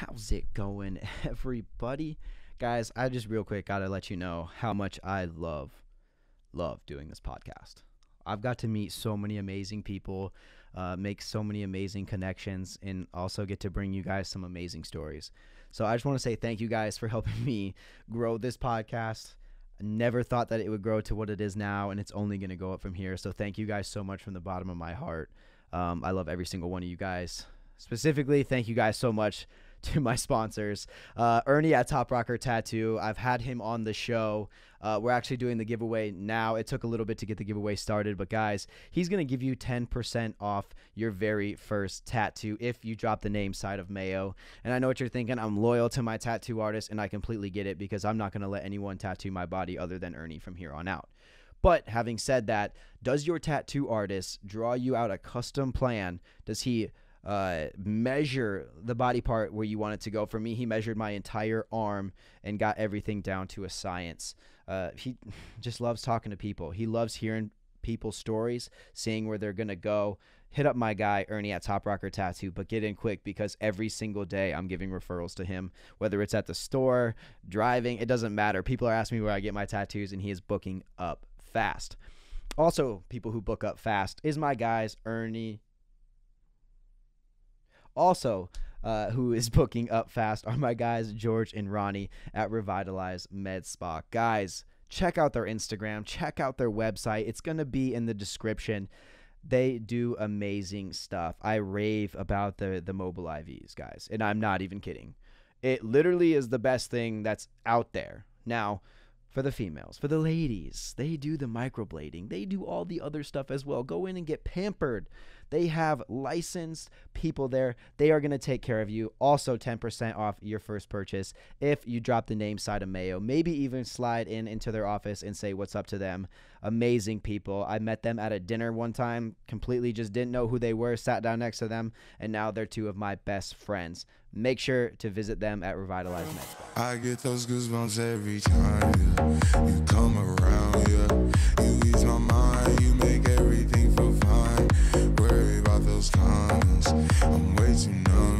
How's it going, everybody? Guys, I just real quick gotta let you know how much I love doing this podcast. I've got to meet so many amazing people, make so many amazing connections, and also get to bring you guys some amazing stories. So I just want to say thank you guys for helping me grow this podcast. I never thought that it would grow to what it is now, and it's only going to go up from here. So thank you guys so much from the bottom of my heart. I love every single one of you guys. Specifically, thank you guys so much to my sponsors. Ernie at Top Rocker Tattoo. I've had him on the show. We're actually doing the giveaway now. It took a little bit to get the giveaway started, but guys, he's going to give you 10% off your very first tattoo if you drop the name Side of Mayo. And I know what you're thinking. I'm loyal to my tattoo artist, and I completely get it because I'm not going to let anyone tattoo my body other than Ernie from here on out. But having said that, does your tattoo artist draw you out a custom plan? Does he measure the body part where you want it to go? For me, he measured my entire arm and got everything down to a science. He just loves talking to people. He loves hearing people's stories, seeing where they're gonna go. Hit up my guy Ernie at Top Rocker Tattoo, but get in quick because every single day I'm giving referrals to him, whether it's at the store, driving, it doesn't matter. People are asking me where I get my tattoos, and he is booking up fast. Also, people who book up fast is my guys Ernie. Also, who is booking up fast are my guys George and Ronnie at Revitalize Med Spa. Guys, check out their Instagram, check out their website. It's going to be in the description. They do amazing stuff. I rave about the mobile IVs, guys, and I'm not even kidding. It literally is the best thing that's out there. Now, for the females, for the ladies, they do the microblading. They do all the other stuff as well. Go in and get pampered. They have licensed people there. They are going to take care of you. Also, 10% off your first purchase if you drop the name Side of Mayo. Maybe even slide into their office and say what's up to them. Amazing people. I met them at a dinner one time. Completely just didn't know who they were. Sat down next to them, and now they're two of my best friends. Make sure to visit them at Revitalize Med Spa. I get those goosebumps every time you come around, you ease my mind, you make everything feel fine. Worry about those comments, I'm way too numb,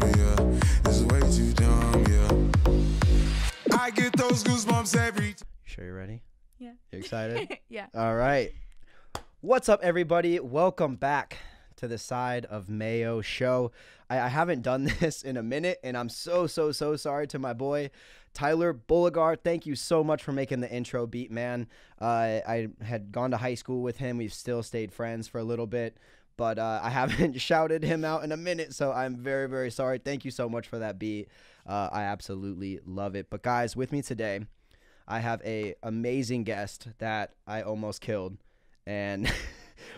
it's way too dumb, I get those goosebumps every time. You sure you're ready? Yeah. You excited? Yeah. All right. What's up, everybody? Welcome back to the Side of Mayo show. I haven't done this in a minute, and I'm so sorry to my boy Tyler Bulligar. Thank you so much for making the intro beat, man. I had gone to high school with him. We've still stayed friends for a little bit, but I haven't shouted him out in a minute, so I'm very sorry. Thank you so much for that beat. I absolutely love it. But guys, with me today, I have a amazing guest that I almost killed, and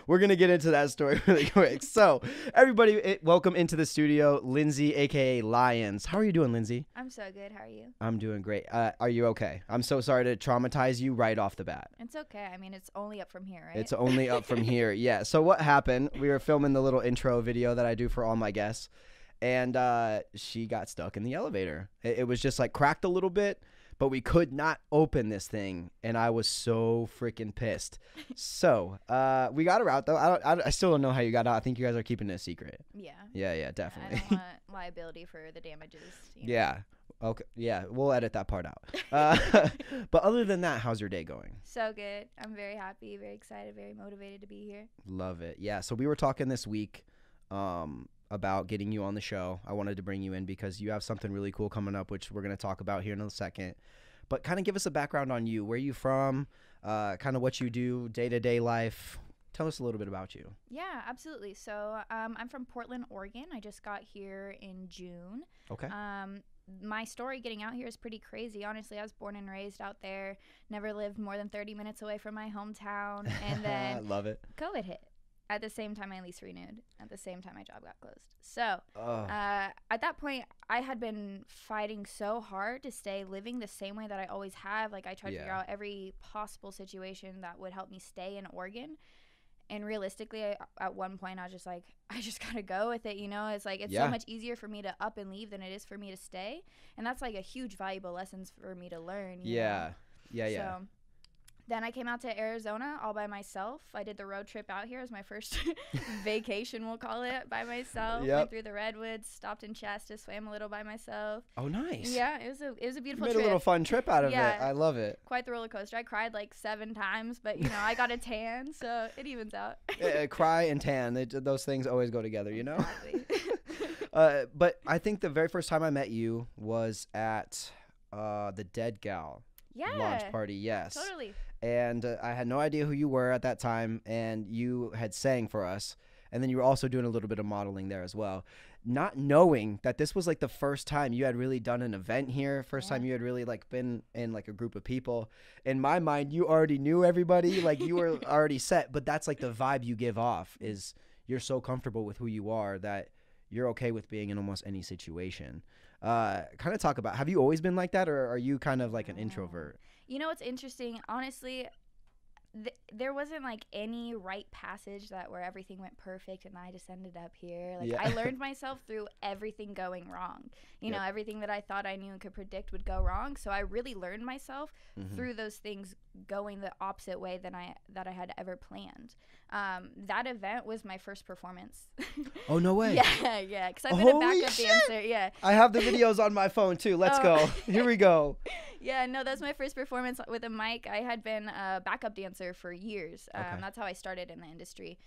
we're going to get into that story really quick. So, everybody, welcome into the studio, Lindsay, a.k.a. Lyons. How are you doing, Lindsay? I'm so good. How are you? I'm doing great. Are you okay? I'm so sorry to traumatize you right off the bat. It's okay. I mean, it's only up from here, right? It's only up from here, yeah. So, what happened, we were filming the little intro video that I do for all my guests, and she got stuck in the elevator. It was just like cracked a little bit, but we could not open this thing, and I was so freaking pissed. So we got her out, though. I still don't know how you got out. I think you guys are keeping it a secret. Yeah. Yeah, definitely. I don't want liability for the damages. Yeah. Okay. Yeah, we'll edit that part out. But other than that, how's your day going? So good. I'm very happy, very excited, very motivated to be here. Love it. Yeah, so we were talking this week about getting you on the show. I wanted to bring you in because you have something really cool coming up, which we're going to talk about here in a second. But kind of give us a background on you. Where are you from? Kind of what you do, day-to-day life. Tell us a little bit about you. Yeah, absolutely. So I'm from Portland, Oregon. I just got here in June. Okay. My story getting out here is pretty crazy. Honestly, I was born and raised out there. Never lived more than 30 minutes away from my hometown. And then Love it. COVID hit. At the same time, my lease renewed. At the same time, my job got closed. So at that point, I had been fighting so hard to stay living the same way that I always have. Like, I tried to figure out every possible situation that would help me stay in Oregon. And realistically, at one point, I was just like, I just got to go with it, you know? It's like, it's so much easier for me to up and leave than it is for me to stay. And that's like a huge valuable lesson for me to learn. You know? Yeah. So Then I came out to Arizona all by myself. I did the road trip out here as my first vacation, we'll call it, by myself. Yep. Went through the redwoods, stopped in Shasta, swam a little by myself. Oh, nice. Yeah, it was a beautiful You made trip. a little fun trip out of it. Yeah. I love it. Quite the roller coaster. I cried like 7 times, but you know, I got a tan, so it evens out. Cry and tan, those things always go together, you know? Exactly. But I think the very first time I met you was at the Dead Gal launch party. Yes. Totally. And I had no idea who you were at that time, and you had sang for us, and then you were also doing a little bit of modeling there as well. Not knowing that this was like the first time you had really done an event here, first time you had really like been in like a group of people. In my mind, you already knew everybody, like you were already set, but that's like the vibe you give off is you're so comfortable with who you are that you're okay with being in almost any situation. Kind of talk about, have you always been like that, or are you kind of like an introvert? You know what's interesting? Honestly, there wasn't like any rite passage where everything went perfect and I just ended up here. Like I learned myself through everything going wrong. You know, everything that I thought I knew and could predict would go wrong. So I really learned myself through those things going the opposite way than I had ever planned. That event was my first performance. Oh, no way. Yeah, because I've been a backup dancer. Yeah. I have the videos on my phone too. Let's go. Here we go. Yeah, no, that's my first performance with a mic. I had been a backup dancer for years. That's how I started in the industry.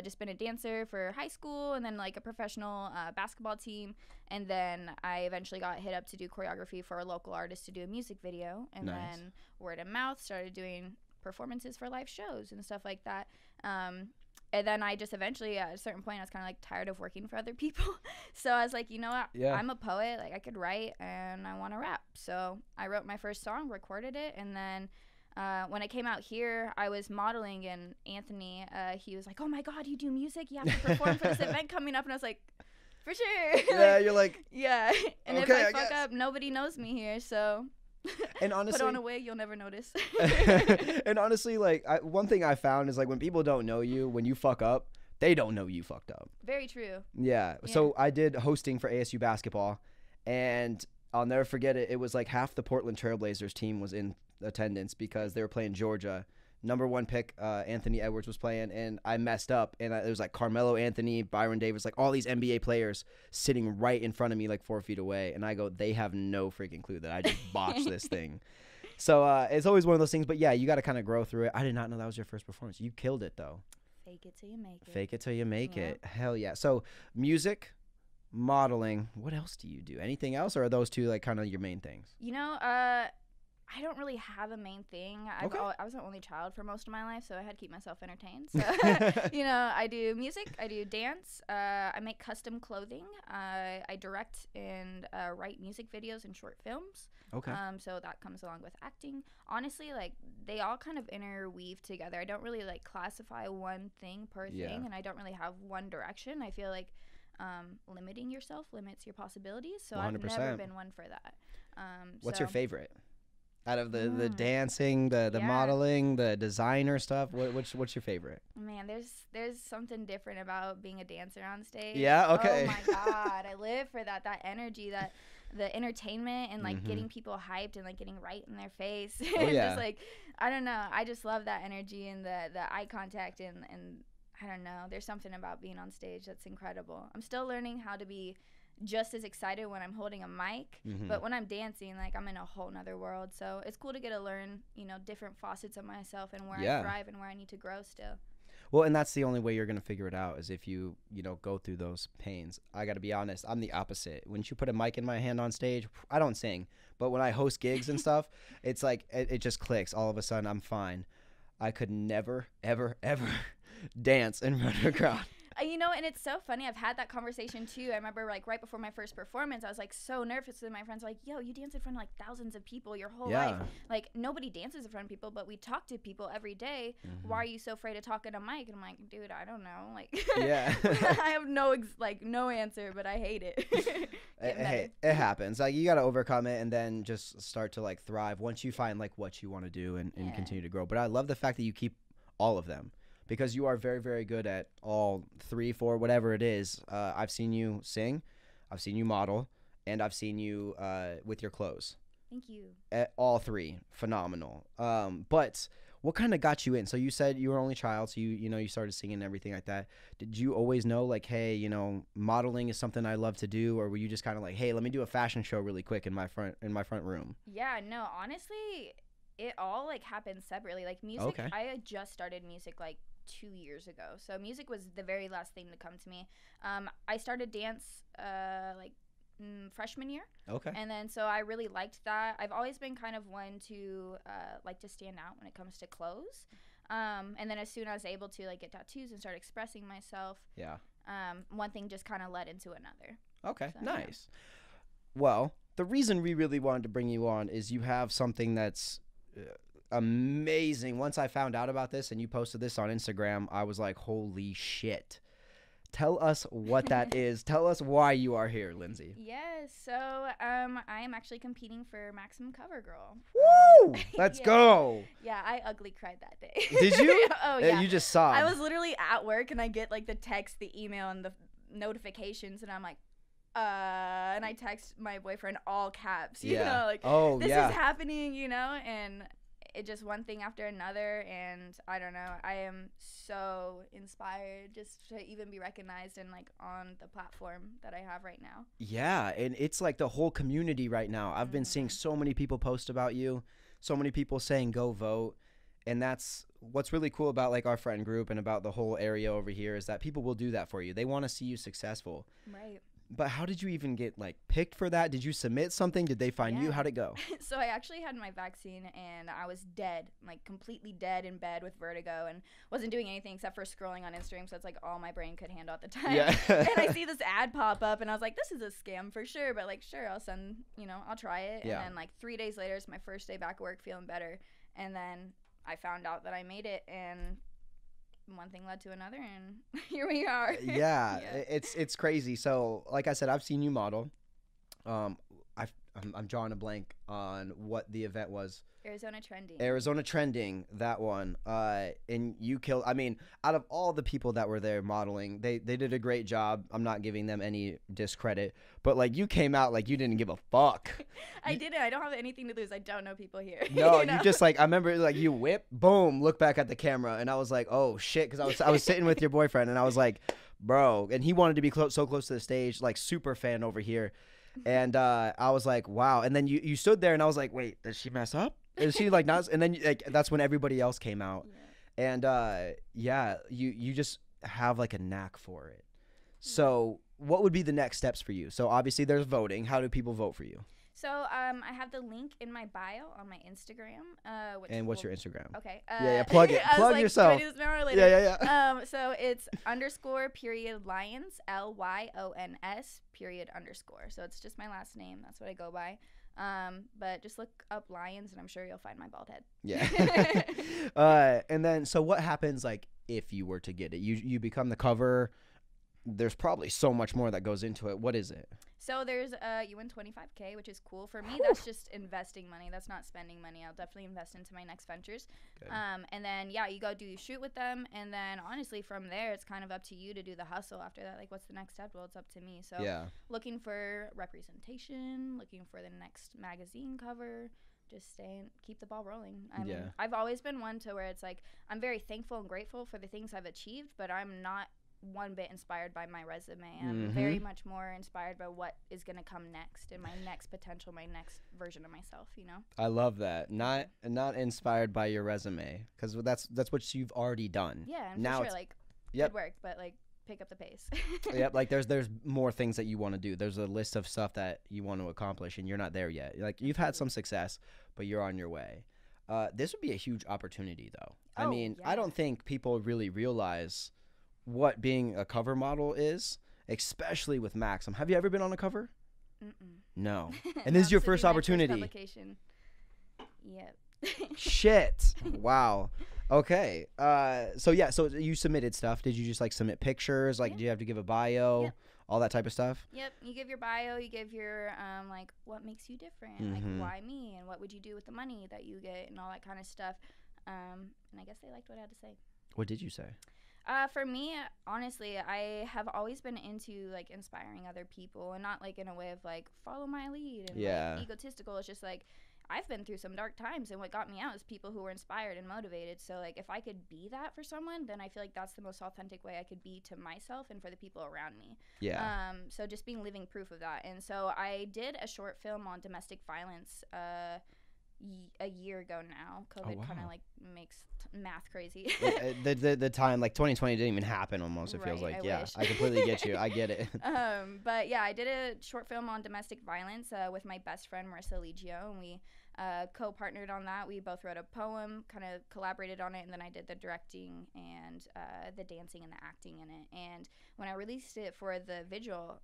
Just been a dancer for high school and then like a professional basketball team. And then I eventually got hit up to do choreography for a local artist to do a music video. And then word of mouth, started doing performances for live shows and stuff like that. And then I just eventually, at a certain point, I was kind of like tired of working for other people. So I was like, you know what? Yeah. I'm a poet. Like I could write and I want to rap. So I wrote my first song, recorded it. And then when I came out here, I was modeling, and Anthony, he was like, oh my God, you do music? You have to perform for this event coming up. And I was like, for sure. Yeah, you're like. Yeah. And okay, if I fuck up, nobody knows me here. So. And honestly, put on a wig, you'll never notice. And honestly, like one thing I found is like when people don't know you, when you fuck up, they don't know you fucked up. Very true. Yeah. So I did hosting for ASU basketball, and I'll never forget it. It was like half the Portland Trailblazers team was in attendance because they were playing Georgia. Number 1 pick, Anthony Edwards was playing, and I messed up. And it was like Carmelo Anthony, Byron Davis, like all these NBA players sitting right in front of me, like 4 feet away. And I go, they have no freaking clue that I just botched this thing. So it's always one of those things. But yeah, you got to kind of grow through it. I did not know that was your first performance. You killed it, though. Fake it till you make it. Fake it till you make it. Hell yeah. So music, modeling, what else do you do? Anything else, or are those two like kind of your main things? You know, I don't really have a main thing. I was an only child for most of my life, so I had to keep myself entertained. So, you know, I do music, I do dance, I make custom clothing, I direct and write music videos and short films. Okay. So that comes along with acting. Honestly, like they all kind of interweave together. I don't really like classify one thing per thing, and I don't really have one direction. I feel like limiting yourself limits your possibilities. So 100%. I've never been one for that. What's your favorite? Out of the dancing, the modeling, the designer stuff, what's your favorite? Man, there's something different about being a dancer on stage. Yeah, okay. Oh my God, I live for that energy, the entertainment and like getting people hyped and like getting right in their face. Oh, yeah. Just like, I don't know, I just love that energy and the eye contact and I don't know, there's something about being on stage that's incredible. I'm still learning how to be just as excited when I'm holding a mic, but when I'm dancing, like I'm in a whole nother world. So it's cool to get to learn, you know, different facets of myself and where I thrive and where I need to grow still. Well, and that's the only way you're going to figure it out is if you know, go through those pains. I got to be honest, I'm the opposite. When you put a mic in my hand on stage, I don't sing, but when I host gigs and stuff, it's like it just clicks. All of a sudden, I'm fine. I could never, ever, ever dance in front of a crowd. You know, and it's so funny. I've had that conversation too. I remember like right before my first performance, I was like so nervous, and my friends were like, yo, you dance in front of like thousands of people your whole life. Like nobody dances in front of people, but we talk to people every day. Why are you so afraid to talk at a mic? And I'm like, dude, I don't know. Like, I have no answer, but I hate it. Hey, it happens. Like you got to overcome it and then just start to like thrive once you find like what you want to do and continue to grow. But I love the fact that you keep all of them, because you are very, very good at all 3, 4, whatever it is. I've seen you sing, I've seen you model, and I've seen you with your clothes. Thank you. All 3, phenomenal. But what kind of got you in? So you said you were only child, so you started singing and everything like that. Did you always know, like, hey, modeling is something I love to do, or were you just kind of like, hey, let me do a fashion show really quick in my front room? Yeah, no, honestly, it all like happened separately. Like music, Okay. I had just started music like 2 years ago, so music was the very last thing to come to me. I started dance freshman year. Okay. And then so I really liked that. I've always been kind of one to like to stand out when it comes to clothes. And then as soon as I was able to like get tattoos and start expressing myself, Yeah. one thing just kind of led into another. Okay. So, Nice. Well, the reason we really wanted to bring you on is you have something that's amazing. Once I found out about this and you posted this on Instagram, I was like, holy shit. Tell us what that is. Tell us why you are here, Lindsay. Yes, so I am actually competing for Maxim Cover Girl. Woo! Let's Yeah. go. Yeah, I ugly cried that day. Did you? Oh, yeah. You just saw. I was literally at work and I get like the text, the email, and the notifications, and I'm like, and I text my boyfriend all caps, you know, like, oh, this yeah. is happening, and it just one thing after another, and I don't know, I am so inspired just to even be recognized and like on the platform that I have right now. Yeah, and it's like the whole community right now. I've been seeing so many people post about you, so many people saying go vote, and that's what's really cool about like our friend group and about the whole area over here is that people will do that for you. They want to see you successful. Right. But how did you even get like picked for that? Did you submit something? Did they find you? Yeah. How'd it go? So I actually had my vaccine and I was dead, like completely dead in bed with vertigo, and wasn't doing anything except for scrolling on Instagram. So it's like all my brain could handle at the time. Yeah. And I see this ad pop up and I was like, this is a scam for sure. But like, sure, I'll send, I'll try it. Yeah. And then like 3 days later, it's my first day back at work feeling better. And then I found out that I made it, and one thing led to another, and here we are. Yeah, it's crazy. So like I said, I've seen you model. I'm drawing a blank on what the event was. Arizona Trending, that one. And you killed. I mean, out of all the people that were there modeling, they did a great job. I'm not giving them any discredit, but like you came out like you didn't give a fuck. I didn't. I don't have anything to lose. I don't know people here. No, you just like, I remember like you whip, boom, look back at the camera, and I was like, oh shit, because I was sitting with your boyfriend, and I was like, bro, and he wanted to be so close to the stage, like super fan over here, and I was like, wow, and then you stood there, and I was like, wait, did she mess up? Is she like not? And then like that's when everybody else came out, and yeah, you just have like a knack for it. So what would be the next steps for you? So obviously there's voting. How do people vote for you? So I have the link in my bio on my Instagram. And what's your Instagram? Okay. Yeah, plug it. Plug yourself. Do I do this now or later? Yeah. So it's _ Lyons, Lyons _. So it's just my last name. That's what I go by. But just look up Lyons, and I'm sure you'll find my bald head. Yeah. And then, so what happens like if you were to get it? You become the cover. There's probably so much more that goes into it. What is it? So there's you win $25K, which is cool. For me, that's just investing money. That's not spending money. I'll definitely invest into my next ventures. Good. And then yeah, you go do your shoot with them, and then honestly from there it's kind of up to you to do the hustle after that. Like, what's the next step? Well, it's up to me. So yeah, looking for representation, looking for the next magazine cover, just keep the ball rolling. I've always been one to where it's like I'm very thankful and grateful for the things I've achieved, but I'm not one bit inspired by my resume. I'm very much more inspired by what is going to come next and my next potential, my next version of myself, I love that. Not inspired by your resume, because that's what you've already done. Yeah, and now for sure, like, good work, but like pick up the pace. Yep, like there's more things that you want to do. There's a list of stuff that you want to accomplish, and you're not there yet. Like, you've had some success, but you're on your way. This would be a huge opportunity, though. I mean, I don't think people really realize what being a cover model is, especially with Maxim. Have you ever been on a cover? No. And this is your first opportunity. Yep. Shit. Wow. Okay. So you submitted stuff. Did you just like submit pictures? Like, do you have to give a bio? Yep. All that type of stuff? Yep. You give your bio, you give your like what makes you different, like why me, and what would you do with the money that you get, and all that kind of stuff. And I guess they liked what I had to say. What did you say? For me, honestly, I have always been into like inspiring other people, and not like in a way of like follow my lead and like egotistical. It's just like I've been through some dark times, and what got me out is people who were inspired and motivated. So like if I could be that for someone, then I feel like that's the most authentic way I could be to myself and for the people around me. So just being living proof of that. And so I did a short film on domestic violence a year ago now. COVID kind of like makes math crazy. the time, like 2020 didn't even happen almost. It feels like, I completely get you. I get it. But yeah, I did a short film on domestic violence with my best friend Marissa Liggio, and we co-partnered on that. We both wrote a poem, kind of collaborated on it, and then I did the directing and the dancing and the acting in it. And when I released it for the visual,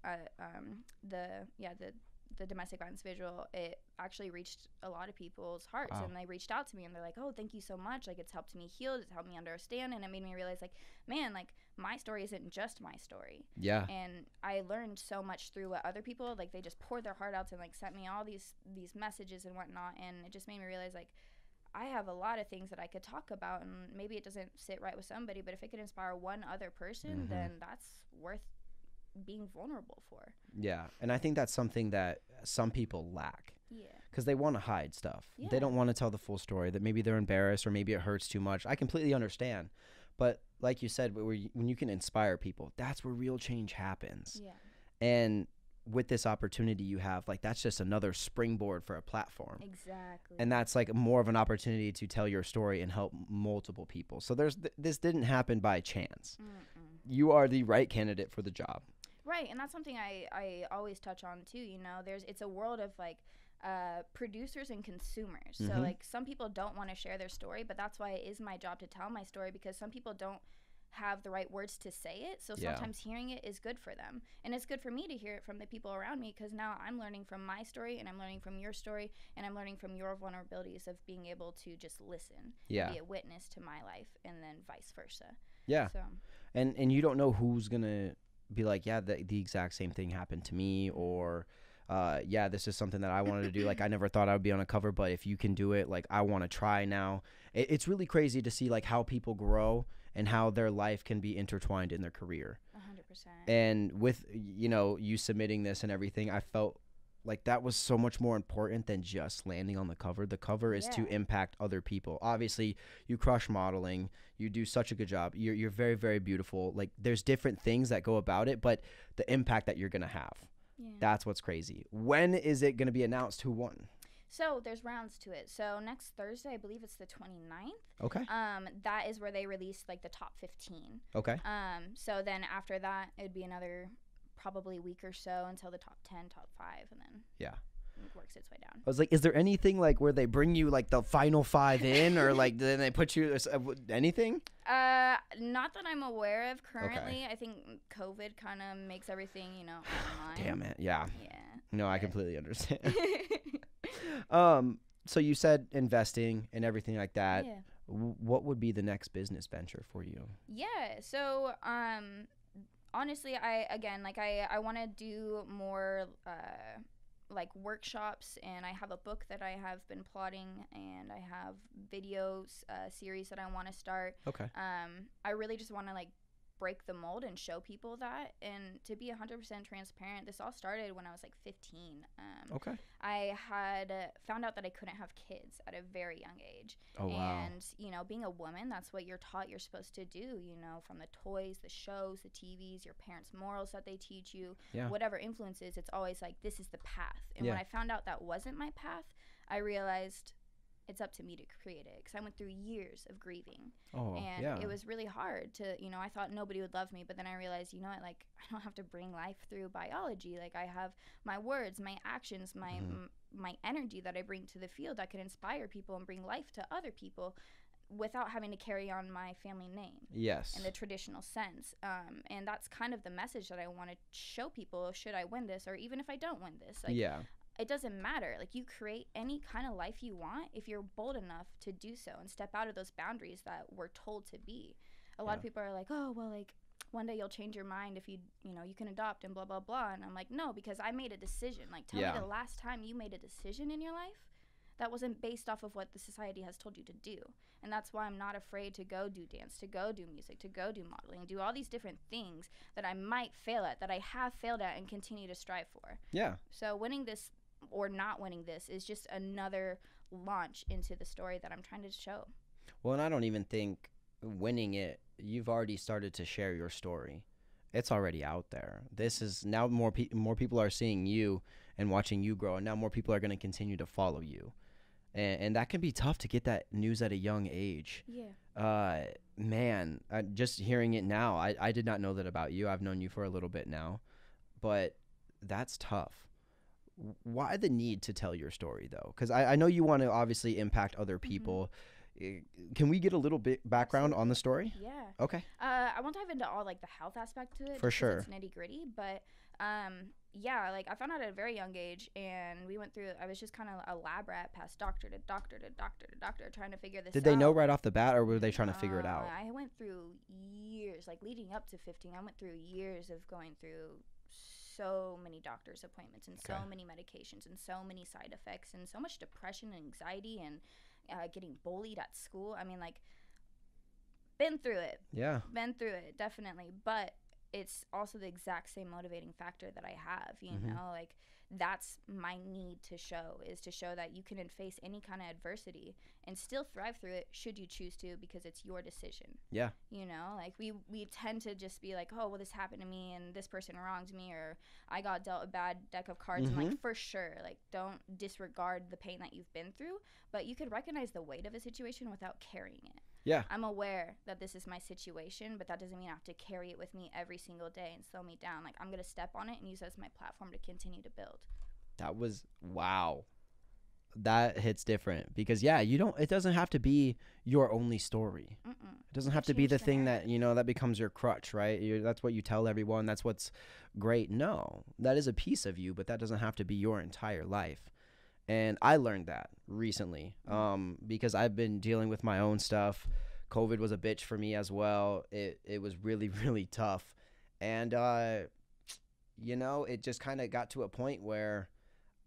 the domestic violence visual, it actually reached a lot of people's hearts. And they reached out to me and they're like, oh, thank you so much. Like, it's helped me heal. It's helped me understand. And it made me realize, like, man, like, my story isn't just my story. Yeah. And I learned so much through what other people, like, they just poured their heart out and, like, sent me all these messages and whatnot. And it just made me realize, like, I have a lot of things that I could talk about, and maybe it doesn't sit right with somebody, but if it could inspire one other person, then that's worth being vulnerable for. Yeah. And I think that's something that some people lack. Yeah. Because they want to hide stuff. Yeah. They don't want to tell the full story, that maybe they're embarrassed or maybe it hurts too much. I completely understand. But like you said, when you can inspire people, that's where real change happens. Yeah. And with this opportunity you have, like, that's just another springboard for a platform. Exactly. And that's like more of an opportunity to tell your story and help multiple people. So this didn't happen by chance. You are the right candidate for the job. Right, and that's something I always touch on too. You know, it's a world of like producers and consumers. So like some people don't want to share their story, but that's why it is my job to tell my story, because some people don't have the right words to say it. So sometimes hearing it is good for them, and it's good for me to hear it from the people around me, because now I'm learning from my story and I'm learning from your story and I'm learning from your vulnerabilities of being able to just listen and be a witness to my life, and then vice versa. Yeah. So and you don't know who's gonna be like, the exact same thing happened to me, or this is something that I wanted to do. Like, I never thought I would be on a cover, but if you can do it, like, I want to try now. It's really crazy to see like how people grow and how their life can be intertwined in their career. 100%. And with, you submitting this and everything, I felt like that was so much more important than just landing on the cover. The cover is to impact other people. Obviously, you crush modeling. You do such a good job. You're very, very beautiful. Like, there's different things that go about it, but the impact that you're going to have, that's what's crazy. When is it going to be announced who won? So there's rounds to it. So next Thursday, I believe it's the 29th. Okay. That is where they release like the top 15. Okay. So then after that, it'd be another probably week or so until the top 10, top 5, and then it works its way down. I was like, is there anything like where they bring you like the final 5 in, or like then they put you anything? Not that I'm aware of currently. I think COVID kind of makes everything, online. Damn it. Yeah. Yeah. No, I completely understand. So you said investing and everything like that. Yeah. What would be the next business venture for you? Yeah. So, honestly, I want to do more, like workshops, and I have a book that I have been plotting, and I have videos, series that I want to start. Okay. I really just want to like break the mold and show people that. And to be 100% transparent, this all started when I was like 15. Okay. I had found out that I couldn't have kids at a very young age. Oh, wow. And, being a woman, that's what you're taught you're supposed to do, from the toys, the shows, the TVs, your parents' morals that they teach you, whatever influences, it's always like, this is the path. And when I found out that wasn't my path, I realized it's up to me to create it, because I went through years of grieving. It was really hard to, I thought nobody would love me, but then I realized, I don't have to bring life through biology. Like, I have my words, my actions, my energy that I bring to the field that can inspire people and bring life to other people without having to carry on my family name. Yes. In the traditional sense. And that's kind of the message that I want to show people, should I win this, or even if I don't win this. Like, it doesn't matter. Like, you create any kind of life you want if you're bold enough to do so and step out of those boundaries that we're told to be. A lot of people are like, oh, well, like, one day you'll change your mind if you can adopt and blah, blah, blah. And I'm like, no, because I made a decision. Like, tell me the last time you made a decision in your life that wasn't based off of what the society has told you to do. And that's why I'm not afraid to go do dance, to go do music, to go do modeling, do all these different things that I might fail at, that I have failed at and continue to strive for. Yeah. So winning this or not winning this is just another launch into the story that I'm trying to show. Well, and I don't even think winning it, you've already started to share your story. It's already out there. This is now more people are seeing you and watching you grow, and now more people are going to continue to follow you. And that can be tough to get that news at a young age. Yeah. Man, just hearing it now, I did not know that about you. I've known you for a little bit now, but that's tough. Why the need to tell your story, though? Because I know you want to obviously impact other people. Can we get a little bit background on the story? Yeah. Okay. I won't dive into all like the health aspect to it. For sure. It's nitty gritty, but yeah, like I found out at a very young age, and we went through. I was just kind of a lab rat, past doctor to doctor to doctor to doctor, trying to figure this out. Did they know right off the bat, or were they trying to figure it out? I went through years, like leading up to 15. I went through years of going through so many doctor's appointments and so many medications and so many side effects and so much depression and anxiety and getting bullied at school. I mean, like, been through it. Yeah. Been through it, definitely. But it's also the exact same motivating factor that I have, you know? Like, that's my need to show, is to show that you can face any kind of adversity and still thrive through it should you choose to, because it's your decision. Yeah. You know, like we tend to just be like, oh, well, this happened to me and this person wronged me, or I got dealt a bad deck of cards. And like, for sure, like, don't disregard the pain that you've been through, but you could recognize the weight of a situation without carrying it. Yeah. I'm aware that this is my situation, but that doesn't mean I have to carry it with me every single day and slow me down. Like, I'm going to step on it and use it as my platform to continue to build. That was, wow. That hits different because, yeah, it doesn't have to be your only story. It doesn't have to be the thing that, you know, that becomes your crutch, right? That's what you tell everyone. That's what's great. No, that is a piece of you, but that doesn't have to be your entire life. And I learned that recently because I've been dealing with my own stuff. COVID was a bitch for me as well. It was really, really tough. And, you know, it just kind of got to a point where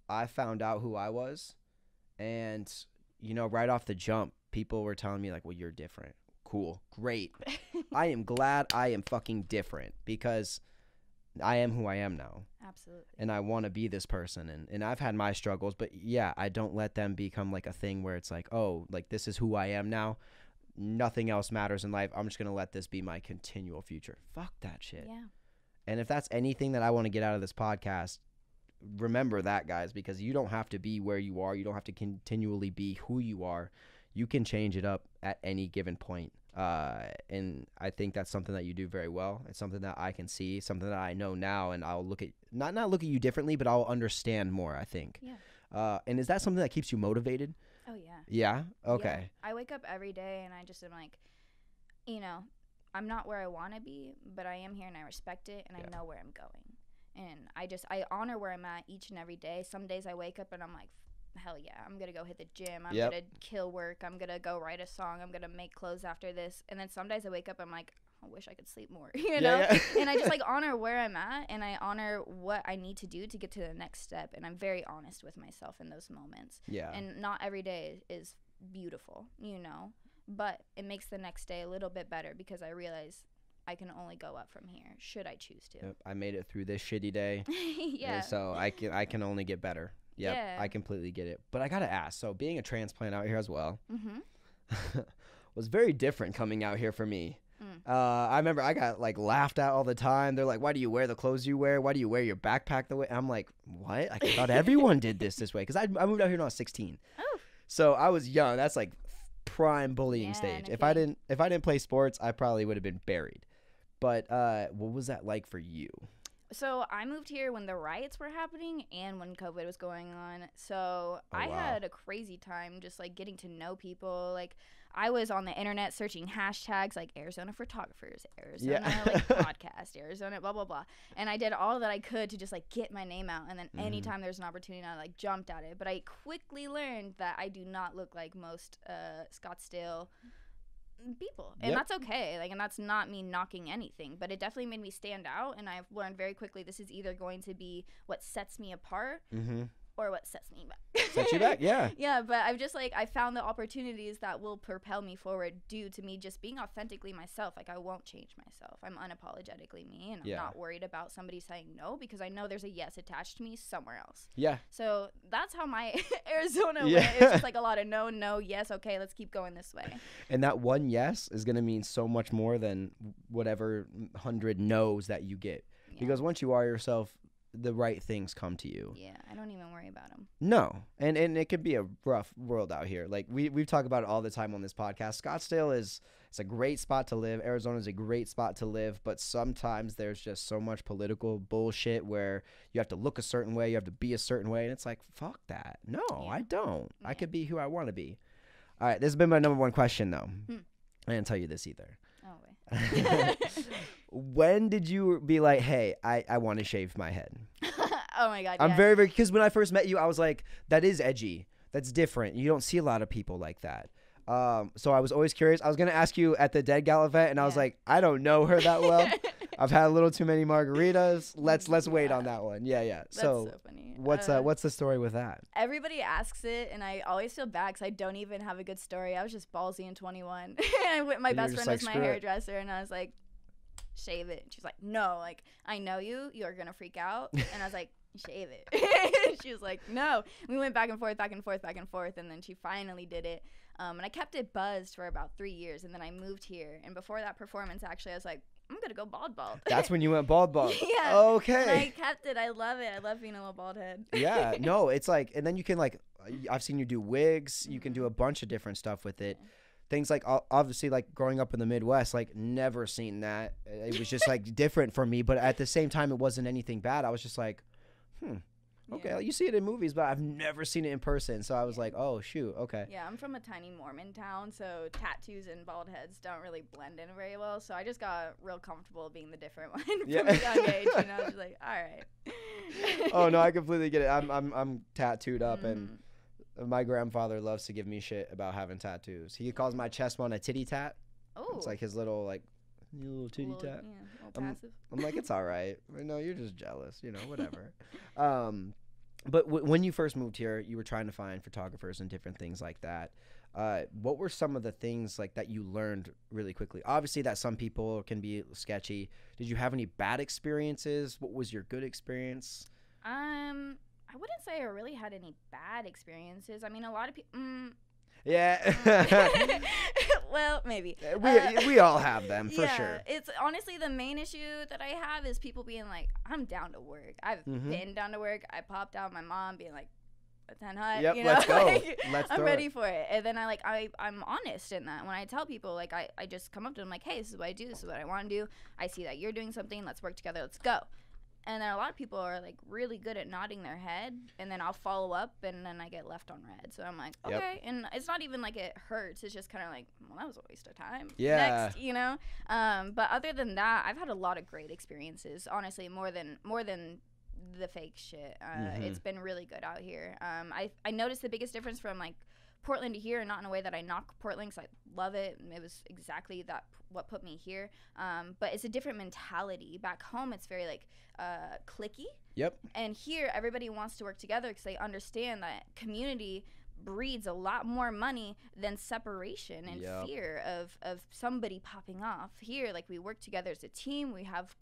I found out who I was. And, you know, right off the jump, people were telling me, like, well, you're different. Cool. Great. I am glad I am fucking different because I am who I am now. Absolutely. And I want to be this person. And I've had my struggles, but yeah, I don't let them become like a thing where it's like, oh, like this is who I am now. Nothing else matters in life. I'm just going to let this be my continual future. Fuck that shit. Yeah. And if that's anything that I want to get out of this podcast, remember that, guys, because you don't have to be where you are. You don't have to continually be who you are. You can change it up at any given point. And I think that's something that you do very well. It's something that I can see, something that I know now, and I'll look at not look at you differently, but I'll understand more, I think. Yeah. And is that something that keeps you motivated? Oh, yeah. Yeah? Okay. Yeah. I wake up every day and I just am like, you know, I'm not where I want to be, but I am here and I respect it and I know where I'm going. And I honor where I'm at each and every day. Some days I wake up and I'm like, hell yeah, I'm going to go hit the gym. I'm going to kill work. I'm going to go write a song. I'm going to make clothes after this. And then some days I wake up, I'm like, I wish I could sleep more, you know? Yeah. And I just like honor where I'm at and I honor what I need to do to get to the next step. And I'm very honest with myself in those moments. Yeah. And not every day is beautiful, you know? But it makes the next day a little bit better because I realize I can only go up from here should I choose to. Yep. I made it through this shitty day. Yeah. So I can only get better. Yep, yeah. I completely get it. But I got to ask, so being a transplant out here as well was very different coming out here for me. I remember I got like laughed at all the time. They're like, why do you wear the clothes you wear? Why do you wear your backpack the way? I'm like, what? I thought everyone did this way. Because I moved out here when I was 16. Oh. So I was young. That's like prime bullying stage. If I didn't play sports, I probably would have been buried. But what was that like for you? So I moved here when the riots were happening and when COVID was going on. So I had a crazy time just like getting to know people. Like I was on the internet searching hashtags like Arizona photographers, Arizona like podcast, Arizona blah blah blah. And I did all that I could to just like get my name out. And then anytime there's an opportunity, I like jumped at it. But I quickly learned that I do not look like most Scottsdale people, and that's okay. Like, and that's not me knocking anything, but it definitely made me stand out. And I've learned very quickly this is either going to be what sets me apart or what sets me back. Set you back, yeah. Yeah, but I've just like, I found the opportunities that will propel me forward due to me just being authentically myself. Like, I won't change myself. I'm unapologetically me, and I'm not worried about somebody saying no, because I know there's a yes attached to me somewhere else. Yeah. So that's how my Arizona went. It's just like a lot of no, no, yes, okay, let's keep going this way. And that one yes is going to mean so much more than whatever 100 no's that you get. Yeah. Because once you are yourself, the right things come to you. Yeah, I don't even worry about them. No, and it can be a rough world out here. Like we've talked about it all the time on this podcast. Scottsdale it's a great spot to live. Arizona is a great spot to live, but sometimes there's just so much political bullshit where you have to look a certain way, you have to be a certain way, and it's like, fuck that. No, I don't. Yeah. I could be who I want to be. All right, this has been my number one question, though. I didn't tell you this either. Oh, wait. When did you be like, hey, I want to shave my head? Oh, my God. I'm very, because when I first met you, I was like, that is edgy. That's different. You don't see a lot of people like that. So I was always curious. I was going to ask you at the Dead Gal event, and I was like, I don't know her that well. I've had a little too many margaritas. Let's wait on that one. Yeah. That's so funny. What's the story with that? Everybody asks it, and I always feel bad because I don't even have a good story. I was just ballsy in 21. My best friend was my hairdresser, and I was like, shave it. She's like, no, like, I know you're gonna freak out. And I was like, shave it. She was like, no. We went back and forth, and then she finally did it. And I kept it buzzed for about 3 years, and then I moved here. And before that performance, actually, I was like, I'm gonna go bald. That's when you went bald. Yeah. Okay. And I kept it. I love it. I love being a little bald head. Yeah. No, it's like, and then you can like, I've seen you do wigs. You can do a bunch of different stuff with it. Things like, obviously, like growing up in the Midwest, like never seen that. It was just like different for me, but at the same time, it wasn't anything bad. I was just like, okay, Yeah. you see it in movies, but I've never seen it in person. So I was like, oh, shoot, okay. Yeah, I'm from a tiny Mormon town, so tattoos and bald heads don't really blend in very well. So I just got real comfortable being the different one from a young age. You know, just like, all right. Oh no, I completely get it. I'm tattooed up, and my grandfather loves to give me shit about having tattoos. He calls my chest one a titty tat. Oh, it's like his little little titty tat. Yeah, little passive. I'm like, it's all right. No, you're just jealous, whatever. But when you first moved here, you were trying to find photographers and different things like that. What were some of the things like that you learned really quickly? Obviously, that some people can be sketchy. Did you have any bad experiences? What was your good experience? I wouldn't say I really had any bad experiences. I mean, a lot of people. Yeah. Well, maybe. We all have them, for sure. It's honestly the main issue that I have is people being like, I'm down to work. I've been down to work. I popped out my mom being like, 10 hot, yep, you know? let's go. Like, I'm ready for it. And then I'm honest in that. When I tell people, like, I just come up to them like, hey, this is what I do. This is what I want to do. I see that you're doing something. Let's work together. Let's go. And then a lot of people are, like, really good at nodding their head, and then I'll follow up, and then I get left on red. So I'm like, okay. Yep. And it's not even like it hurts. It's just kind of like, well, that was a waste of time. Yeah. Next, you know? But other than that, I've had a lot of great experiences, honestly, more than the fake shit. It's been really good out here. I noticed the biggest difference from, like, Portland to here, not in a way that I knock Portland because I love it. It was exactly what put me here. But it's a different mentality. Back home, it's very, like, cliquey. Yep. And here, everybody wants to work together because they understand that community breeds a lot more money than separation and fear of somebody popping off. Here, like, we work together as a team. We have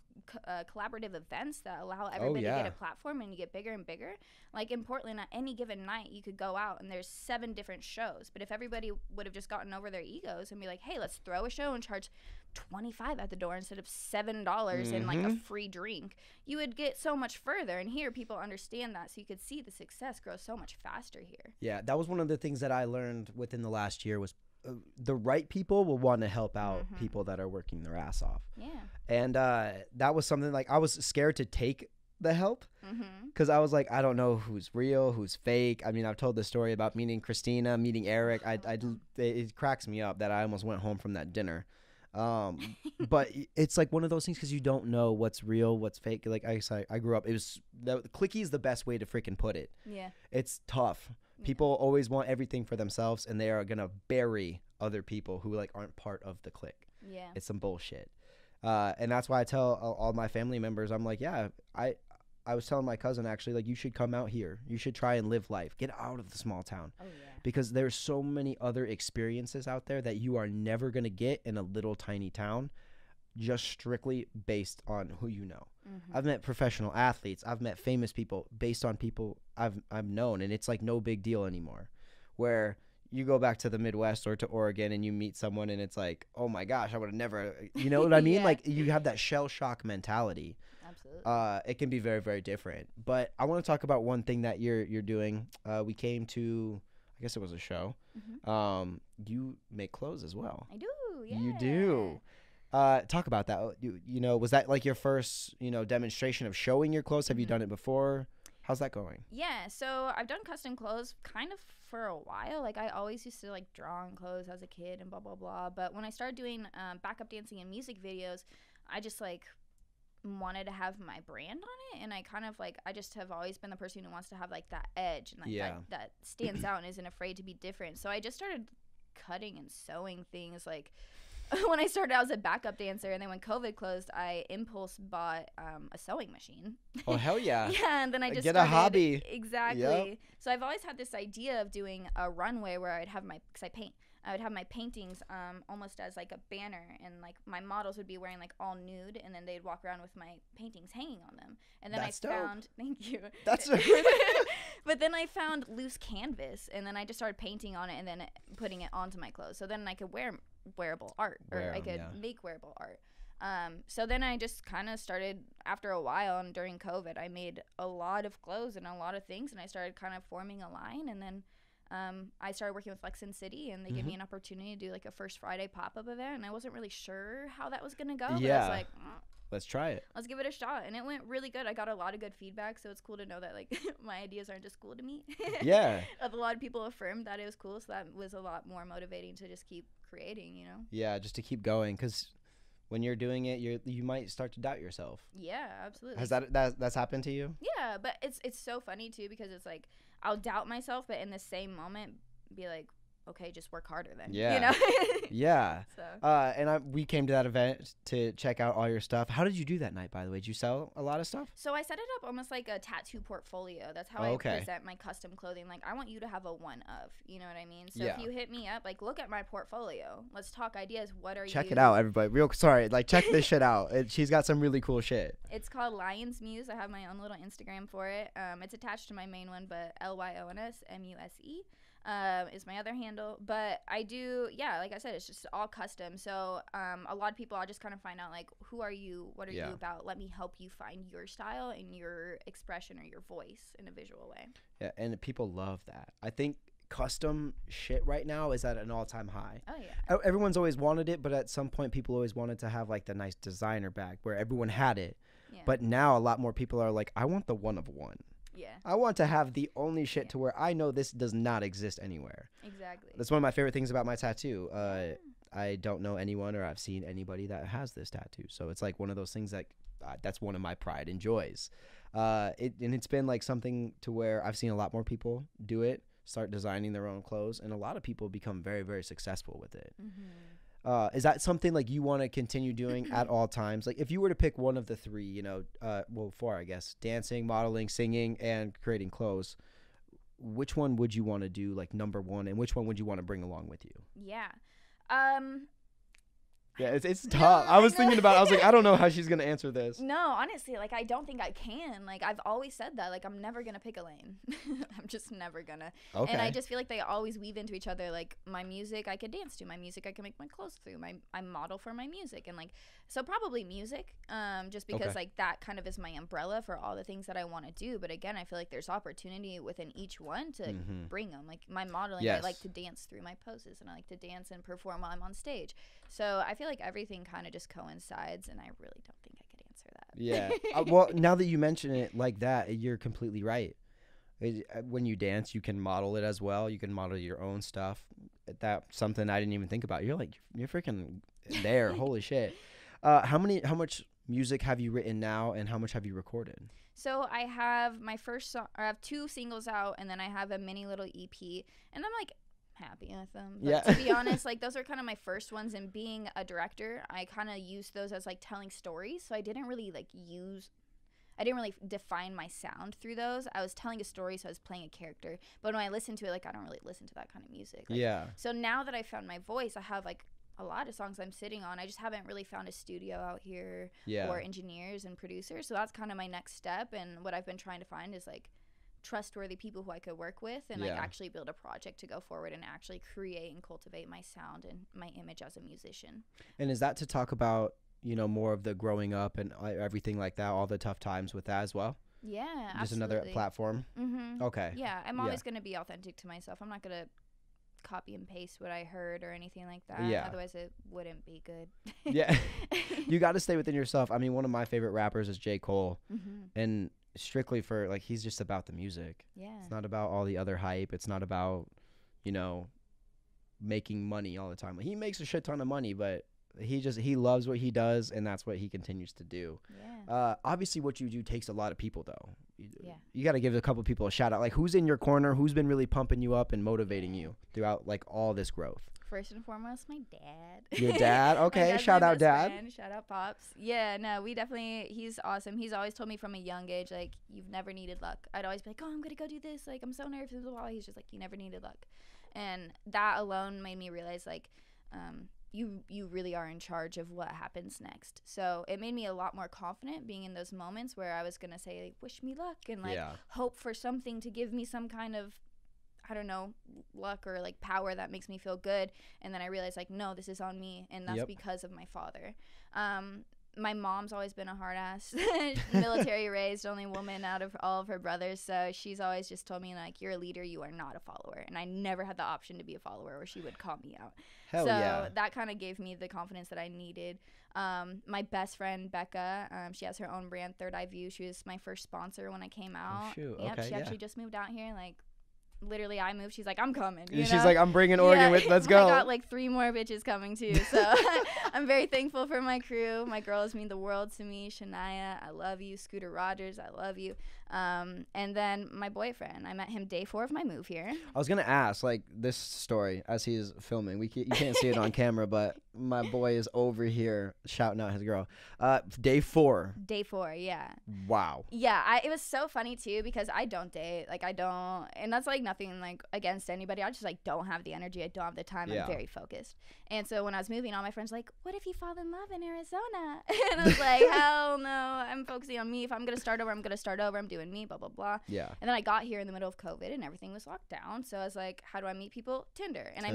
collaborative events that allow everybody to get a platform, and you get bigger and bigger. Like in Portland, at any given night, you could go out and there's 7 different shows. But if everybody would have just gotten over their egos and be like, hey, let's throw a show and charge $25 at the door instead of $7 and like a free drink, you would get so much further. And here, people understand that, so you could see the success grow so much faster here. Yeah, that was one of the things that I learned within the last year was the right people will want to help out people that are working their ass off. Yeah. And that was something, like, I was scared to take the help because I was like, I don't know who's real, who's fake. I mean, I've told the story about meeting Christina, meeting Eric. It cracks me up that I almost went home from that dinner. But it's like one of those things because you don't know what's real, what's fake. Like I grew up, cliquey is the best way to freaking put it. Yeah. It's tough. People always want everything for themselves, and they are gonna bury other people who like aren't part of the clique. Yeah. It's some bullshit. And that's why I tell all my family members, I'm like, yeah, I was telling my cousin actually, like, you should come out here. You should try and live life. Get out of the small town. Oh yeah. Because there's so many other experiences out there that you are never going to get in a little tiny town, just strictly based on who you know. Mm-hmm. I've met professional athletes. I've met famous people based on people I've known, and it's like no big deal anymore. Where you go back to the Midwest or to Oregon and you meet someone and it's like, oh my gosh, I would have never, you know what I mean? Yeah. Like, you have that shell shock mentality. Absolutely. It can be very, very different. But I want to talk about one thing that you're doing. We came to, I guess it was a show. Mm-hmm. You make clothes as well. I do. Yeah. You do. Talk about that. You know, was that like your first, you know, demonstration of showing your clothes? Have you done it before? How's that going? Yeah, so I've done custom clothes kind of for a while. Like, I always used to like draw on clothes as a kid and blah blah blah. But when I started doing backup dancing and music videos, I just like wanted to have my brand on it, and I kind of like, I just have always been the person who wants to have like that edge and like that stands out and isn't afraid to be different. So I just started cutting and sewing things. Like, when I started, I was a backup dancer, and then when COVID closed, I impulse bought a sewing machine. Oh, hell yeah. Yeah, and then I just get started, a hobby. Exactly. Yep. So I've always had this idea of doing a runway where I'd have because I paint. I would have my paintings almost as like a banner, and like my models would be wearing like all nude, and then they'd walk around with my paintings hanging on them. And then That's I dope. found, thank you. That's But then I found loose canvas, and then I just started painting on it and then putting it onto my clothes. So then I could wear wearable art, or I could make wearable art. So then I just kind of started, after a while, and during COVID, I made a lot of clothes and a lot of things, and I started kind of forming a line, and then I started working with Flex City, and they gave me an opportunity to do like a First Friday pop-up event, and I wasn't really sure how that was gonna go. But I was like, let's try it. Let's give it a shot, and it went really good. I got a lot of good feedback, so it's cool to know that like my ideas aren't just cool to me. Yeah. A lot of people affirmed that it was cool, so that was a lot more motivating to just keep creating, you know. Yeah, just to keep going, because when you're doing it, you might start to doubt yourself. Yeah, absolutely. Has that's happened to you? Yeah, but it's so funny too, because it's like I'll doubt myself, but in the same moment be like, okay, just work harder then. Yeah. You know? Yeah. So. And we came to that event to check out all your stuff. How did you do that night, by the way? Did you sell a lot of stuff? So I set it up almost like a tattoo portfolio. That's how I present my custom clothing. Like, I want you to have a one of, you know what I mean? So if you hit me up, like, look at my portfolio. Let's talk ideas. What are you? Check it out, everybody. Sorry, like, check this shit out. She's got some really cool shit. It's called Lyons Muse. I have my own little Instagram for it. It's attached to my main one, but LYONSMUSE. Is my other handle, but I do, like I said, it's just all custom. So a lot of people, I'll just kind of find out like, who are you, what are you about, let me help you find your style and your expression or your voice in a visual way. Yeah, and people love that. I think custom shit right now is at an all-time high. Oh yeah, everyone's always wanted it, but at some point people always wanted to have like the nice designer bag where everyone had it. But now a lot more people are like, I want the one of one. Yeah. I want to have the only shit to where I know this does not exist anywhere. Exactly. That's one of my favorite things about my tattoo. I don't know anyone or I've seen anybody that has this tattoo. So it's like one of those things that that's one of my pride and joys. And it's been like something to where I've seen a lot more people do it, start designing their own clothes, and a lot of people become very, very successful with it. Is that something like you want to continue doing at all times? Like if you were to pick one of the three, you know, four, I guess, dancing, modeling, singing, and creating clothes, which one would you want to do like number one, and which one would you want to bring along with you? Yeah. Yeah, it's tough. I was thinking about it. I was like, I don't know how she's going to answer this. No, honestly, like, I don't think I can. Like, I've always said that. Like, I'm never going to pick a lane. I'm just never going to. Okay. And I just feel like they always weave into each other. Like, my music, I could dance to. My music, I can make my clothes through. I model for my music. And, like, so probably music, just because, like, that kind of is my umbrella for all the things that I want to do. But, again, I feel like there's opportunity within each one to bring them. Like, my modeling, I like to dance through my poses. And I like to dance and perform while I'm on stage. So I feel like everything kind of just coincides, and I really don't think I could answer that. Yeah. Well, now that you mention it like that, you're completely right. When you dance, you can model it as well. You can model your own stuff. That's something I didn't even think about. You're freaking there. Holy shit. How much music have you written now, and how much have you recorded? So I have my first song. I have 2 singles out, and then I have a mini little EP, and I'm like happy with them. But to be honest, like, those are kind of my first ones, and being a director, I kind of used those as like telling stories. So I didn't really like use I didn't really define my sound through those. I was telling a story, so I was playing a character. But when I listen to it, like, I don't really listen to that kind of music. Like, yeah. So now that I found my voice, I have like a lot of songs I'm sitting on. I just haven't really found a studio out here or engineers and producers. So that's kind of my next step. And what I've been trying to find is like trustworthy people who I could work with and like actually build a project to go forward and actually create and cultivate my sound and my image as a musician. And is that to talk about, you know, more of the growing up and everything like that, all the tough times with that as well? Yeah, just absolutely. another platform. Okay. Yeah, I'm always going to be authentic to myself. I'm not going to copy and paste what I heard or anything like that. Otherwise it wouldn't be good. Yeah. You got to stay within yourself. I mean, one of my favorite rappers is J. Cole. And strictly for like, he's just about the music. Yeah. It's not about all the other hype. It's not about, you know, making money all the time. He makes a shit ton of money, but he loves what he does, and that's what he continues to do. Obviously what you do takes a lot of people though. You got to give a couple people a shout out. Like, who's in your corner? Who's been really pumping you up and motivating you throughout like all this growth? First and foremost, my dad. Your dad? Okay. Shout out dad. Friend. Shout out Pops. Yeah, no, he's awesome. He's always told me from a young age, like, you've never needed luck. I'd always be like, oh, I'm going to go do this. Like, I'm so nervous. He's just like, you never needed luck. And that alone made me realize, like, you really are in charge of what happens next. So it made me a lot more confident being in those moments where I was going to say, like, wish me luck and, like, hope for something to give me some kind of, I don't know, luck or like power that makes me feel good. And then I realized, like, no, this is on me, and that's because of my father. My mom's always been a hard ass, military raised, only woman out of all of her brothers. So she's always just told me, like, you're a leader, you are not a follower. And I never had the option to be a follower, or she would call me out. So that kind of gave me the confidence that I needed. My best friend, Becca, she has her own brand, Third Eye View. She was my first sponsor when I came out. Oh, shoot. Yep, Okay, she actually just moved out here, like, literally I moved, she's like, I'm coming, you she's know? like, I'm bringing Oregon with, let's go. I got like 3 more bitches coming too, so I'm very thankful for my crew. My girls mean the world to me. Shania, I love you. Scooter Rogers, I love you. And then my boyfriend, I met him day 4 of my move here. I was gonna ask, like, this story as he's filming, you can't see it on camera, but my boy is over here shouting out his girl. Day 4. Day 4, yeah. Wow. Yeah, it was so funny too, because I don't date, like, I don't, and that's like nothing like against anybody. I just like don't have the energy. I don't have the time. I'm very focused. And so when I was moving, all my friends were like, what if you fall in love in Arizona? And I was like, hell no, I'm focusing on me. If I'm gonna start over, I'm gonna start over. I'm doing me, blah blah blah. Yeah. And then I got here in the middle of COVID and everything was locked down. So I was like, how do I meet people? Tinder. And I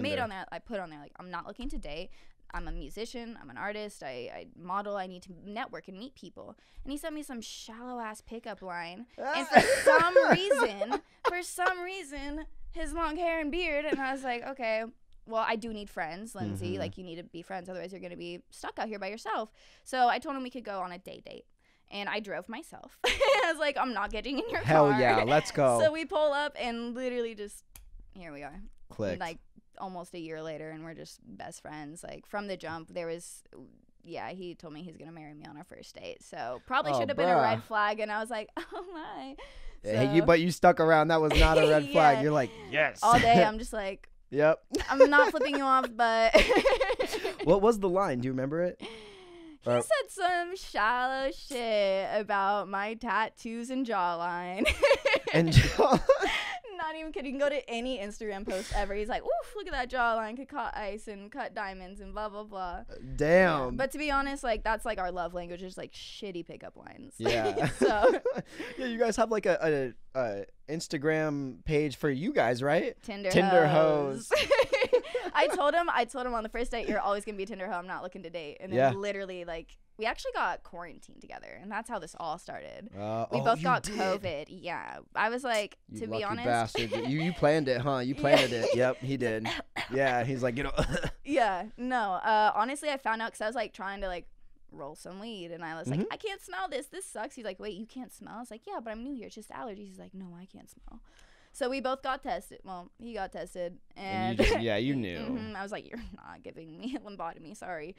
put on there like, I'm not looking to date. I'm a musician. I'm an artist. I model. I need to network and meet people. And he sent me some shallow ass pickup line. And for some reason, his long hair and beard. And I was like, okay, well, I do need friends, Lindsay. Like, you need to be friends. Otherwise, you're going to be stuck out here by yourself. So I told him we could go on a date. And I drove myself. I was like, I'm not getting in your car. Hell yeah, let's go. So we pull up and literally just, here we are. Clicked. Like, almost a year later, and we're just best friends. Like, from the jump, there was, he told me he's gonna marry me on our first date. So probably should have been a red flag. And I was like, oh my. So, but you stuck around. That was not a red flag. You're like, yes. All day I'm just like, yep. I'm not flipping you off, but. What was the line? Do you remember it? He said some shallow shit about my tattoos and jawline. And jawline? Not even kidding. Go to any Instagram post ever. He's like, oof, look at that jawline. Could cut ice and cut diamonds and blah, blah, blah. Damn. Yeah. But to be honest, like, that's like our love language, is like shitty pickup lines. Yeah. So. Yeah, you guys have like a Instagram page for you guys, right? Tinder hoes. I told him on the first date, you're always gonna be a Tinder hoe. I'm not looking to date. And then literally, like, we actually got quarantined together, and that's how this all started. We both got COVID. Yeah, I was like, you to lucky be honest, bastard. you planned it, huh? You planned it. Yep, he did. Yeah, he's like, Yeah, no. Honestly, I found out because I was like trying to like roll some weed, and I was like, I can't smell this. This sucks. He's like, wait, you can't smell? I was like, yeah, but I'm new here. It's just allergies. He's like, no, I can't smell. So we both got tested. Well, he got tested, and you knew. I was like, "You're not giving me a lobotomy. Sorry,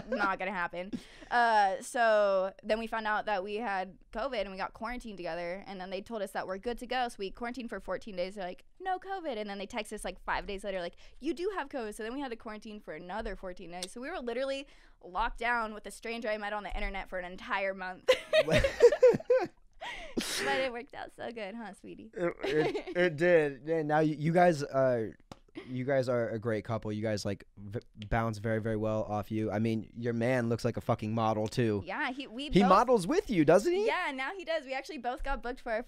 not gonna happen." So then we found out that we had COVID, and we got quarantined together. And then they told us that we're good to go. So we quarantined for 14 days. They're like, "No COVID," and then they text us like 5 days later, like, "You do have COVID." So then we had to quarantine for another 14 days. So we were literally locked down with a stranger I met on the internet for an entire month. But it worked out so good, huh, sweetie? It did. And now you guys are a great couple. You guys like bounce very, very well off you. I mean, your man looks like a fucking model too. Yeah, he both, models with you, doesn't he? Yeah, now he does. We actually both got booked for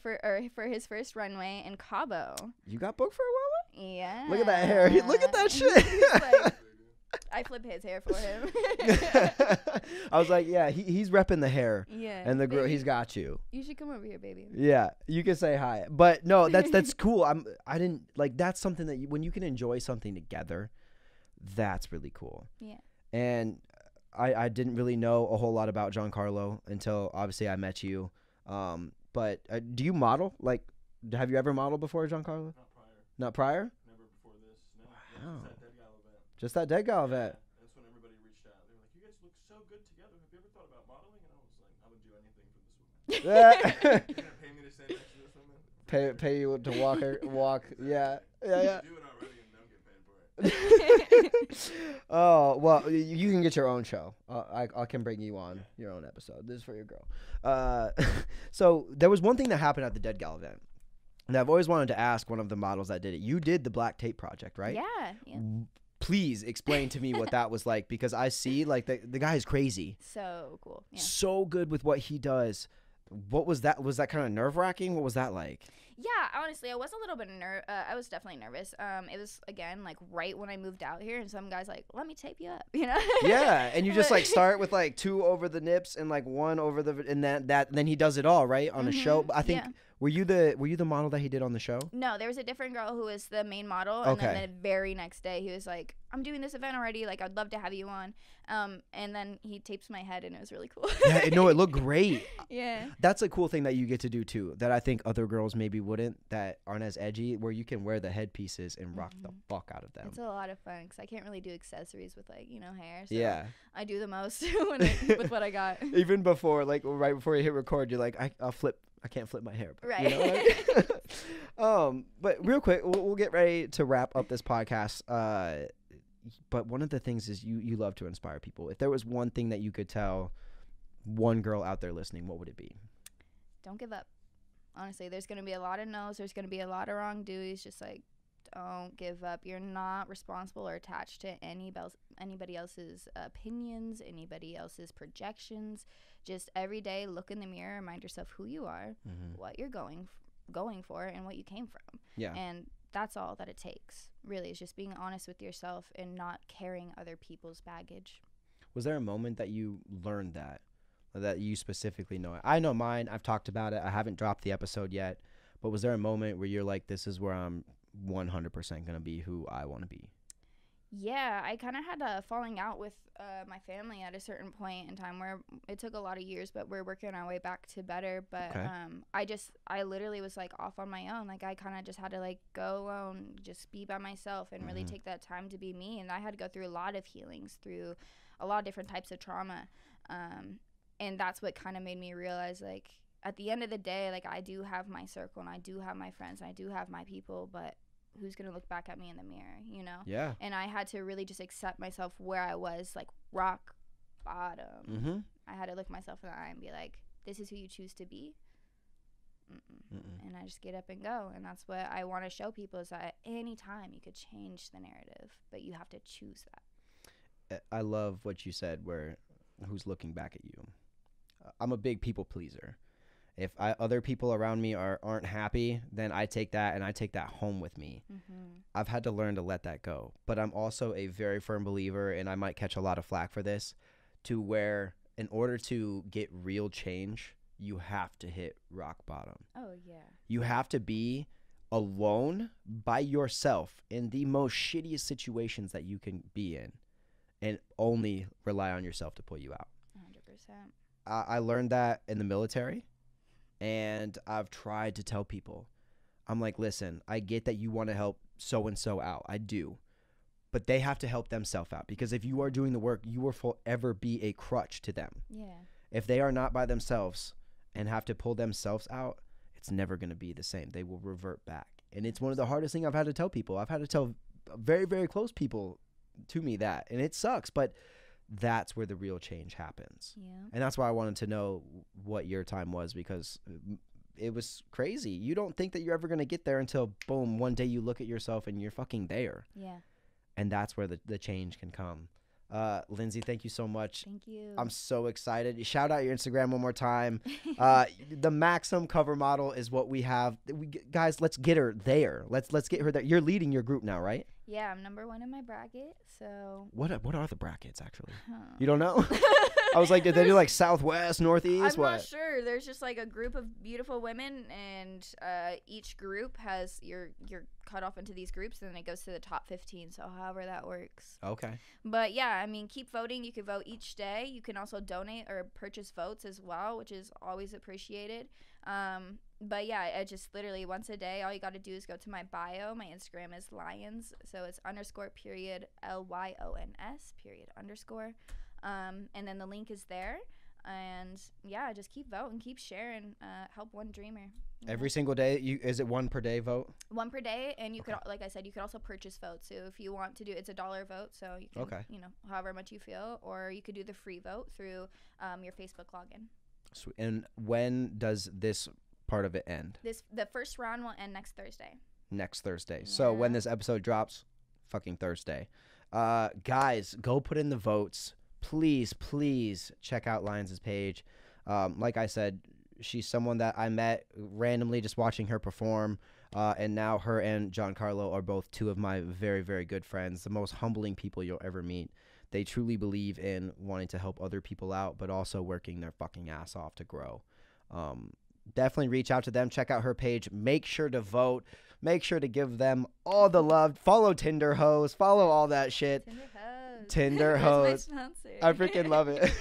his first runway in Cabo. You got booked for a while? Yeah. Look at that hair. Look at that shit. I flip his hair for him. I was like, yeah, he's repping the hair. Yeah. And the girl, he's got you. You should come over here, baby. Yeah, you can say hi. But no, that's cool. I didn't like that's something that when you can enjoy something together, that's really cool. Yeah. And I didn't really know a whole lot about Giancarlo until obviously I met you. But do you model? Like, have you ever modeled before, Giancarlo? Not prior. Not prior? Never before this. No. Wow. Just that dead gal event. Just that dead gal event. That's when everybody reached out. They were like, "You guys look so good together. Have you ever thought about modeling?" And I was like, "I would do anything for this woman. You're gonna pay me to stand next to this woman? Pay you to walk. Yeah. Do it already and don't get paid for it." Oh well, you can get your own show. I can bring you on your own episode. This is for your girl. So there was one thing that happened at the Dead Gal event, and I've always wanted to ask one of the models that did it. You did the Black Tape Project, right? Yeah. Please explain to me what that was like, because I see like the guy is crazy. So cool. Yeah. So good with what he does. What was that? Was that kind of nerve-wracking? What was that like? Yeah, honestly, I was a little bit I was definitely nervous. It was again like right when I moved out here, and some guys like, "Let me tape you up," you know? Yeah, and you just like start with like 2 over the nips and like 1 over the and then he does it all right on a show. I think were you the model that he did on the show? No, there was a different girl who was the main model, and then the very next day he was like, "I'm doing this event already. Like, I'd love to have you on." And then he tapes my head, and it was really cool. Yeah, no, it looked great. Yeah, that's a cool thing that you get to do too, that I think other girls maybe wouldn't, that aren't as edgy, where you can wear the headpieces and rock the fuck out of them. It's a lot of fun because I can't really do accessories with like hair. So yeah, I do the most with what I got. Even before, like right before you hit record, you're like, I can't flip my hair. Right. You know, like, but real quick, we'll get ready to wrap up this podcast. But one of the things is you love to inspire people. If there was one thing that you could tell one girl out there listening, what would it be? Don't give up. Honestly, there's going to be a lot of no's. There's going to be a lot of wrongdoings. Just like, don't give up. You're not responsible or attached to anybody else's opinions, anybody else's projections. Just every day, look in the mirror, remind yourself who you are, what you're going for, and what you came from. Yeah. And that's all that it takes, really, is just being honest with yourself and not carrying other people's baggage. Was there a moment that you learned that you specifically know? I know mine. I've talked about it. I haven't dropped the episode yet. But was there a moment where you're like, this is where I'm 100% going to be who I want to be? Yeah, I kind of had a falling out with my family at a certain point in time where it took a lot of years, but we're working our way back to better. But I literally was like off on my own. Like I kind of just had to like go alone, just be by myself and really take that time to be me. And I had to go through a lot of healings, through a lot of different types of trauma. And that's what kind of made me realize, like, at the end of the day, like, I do have my circle and I do have my friends and I do have my people, but who's going to look back at me in the mirror, you know? Yeah. And I had to really just accept myself where I was, like, rock bottom. I had to look myself in the eye and be like, this is who you choose to be. And I just get up and go. And that's what I want to show people, is that at any time you could change the narrative, but you have to choose that. I love what you said, where who's looking back at you. I'm a big people pleaser. If other people around me aren't happy, then I take that and I take that home with me. I've had to learn to let that go. But I'm also a very firm believer, and I might catch a lot of flack for this, to where in order to get real change, you have to hit rock bottom. Oh, yeah. You have to be alone by yourself in the most shittiest situations that you can be in, and only rely on yourself to pull you out. 100%. I learned that in the military. And I've tried to tell people, I'm like, listen, I get that you want to help so-and-so out. I do. But they have to help themselves out, because if you are doing the work, you will forever be a crutch to them. Yeah. If they are not by themselves and have to pull themselves out, it's never going to be the same. They will revert back. And it's one of the hardest things I've had to tell people. I've had to tell very, very close people to me that. And it sucks, but that's where the real change happens. Yeah. And that's why I wanted to know what your time was, because it was crazy. You don't think that you're ever going to get there until, boom, one day you look at yourself and you're fucking there. Yeah. And that's where the change can come. Lindsay, thank you so much. Thank you. I'm so excited. Shout out your Instagram one more time. The Maxim cover model is what we have. Guys, let's get her there. Let's get her there. You're leading your group now, right? Yeah, I'm number 1 in my bracket. So what are the brackets actually? You don't know? I was like, did they do like Southwest, Northeast? I'm what? not sure. There's just like a group of beautiful women, and each group has you're cut off into these groups, and then it goes to the top 15. So however that works. Okay. But yeah, I mean, keep voting. You can vote each day. You can also donate or purchase votes as well, which is always appreciated. But yeah, I just literally once a day, all you got to do is go to my bio. My Instagram is Lyons. So it's _ LYONS _. And then the link is there. And yeah, just keep voting, keep sharing, help one dreamer. Every single day, is it 1 per day vote? 1 per day, and you could, like I said, you could also purchase votes. So if you want to do, it's $1 vote, so you can, however much you feel, or you could do the free vote through your Facebook login. Sweet. And when does this part of it end? The first round will end next Thursday. Next Thursday. Yeah. So when this episode drops, fucking Thursday. Guys, go put in the votes. Please check out Lyons' page. Like I said, she's someone that I met randomly just watching her perform. And now her and Giancarlo are both 2 of my very, very good friends, the most humbling people you'll ever meet. They truly believe in wanting to help other people out, but also working their fucking ass off to grow. Definitely reach out to them. Check out her page. Make sure to vote. Make sure to give them all the love. Follow Tinder Hoes. Follow all that shit. Tinder Hoes. I freaking love it.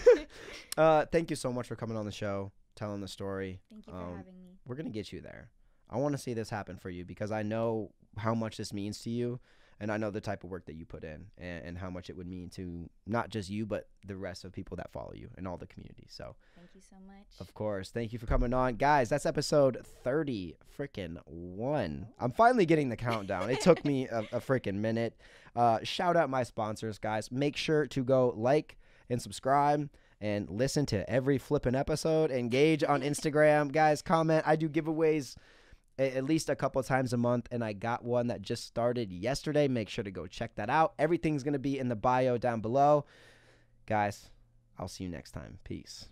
Thank you so much for coming on the show, telling the story. Thank you for having me. We're going to get you there. I want to see this happen for you, because I know how much this means to you. And I know the type of work that you put in, and how much it would mean to not just you, but the rest of people that follow you and all the community. So thank you so much. Of course. Thank you for coming on. Guys, that's episode 30-1. I'm finally getting the countdown. It took me a freaking minute. Shout out my sponsors, guys. Make sure to go like and subscribe and listen to every flipping episode. Engage on Instagram. Guys, comment. I do giveaways at least a couple of times a month, and I got one that just started yesterday. Make sure to go check that out. Everything's going to be in the bio down below. Guys, I'll see you next time. Peace.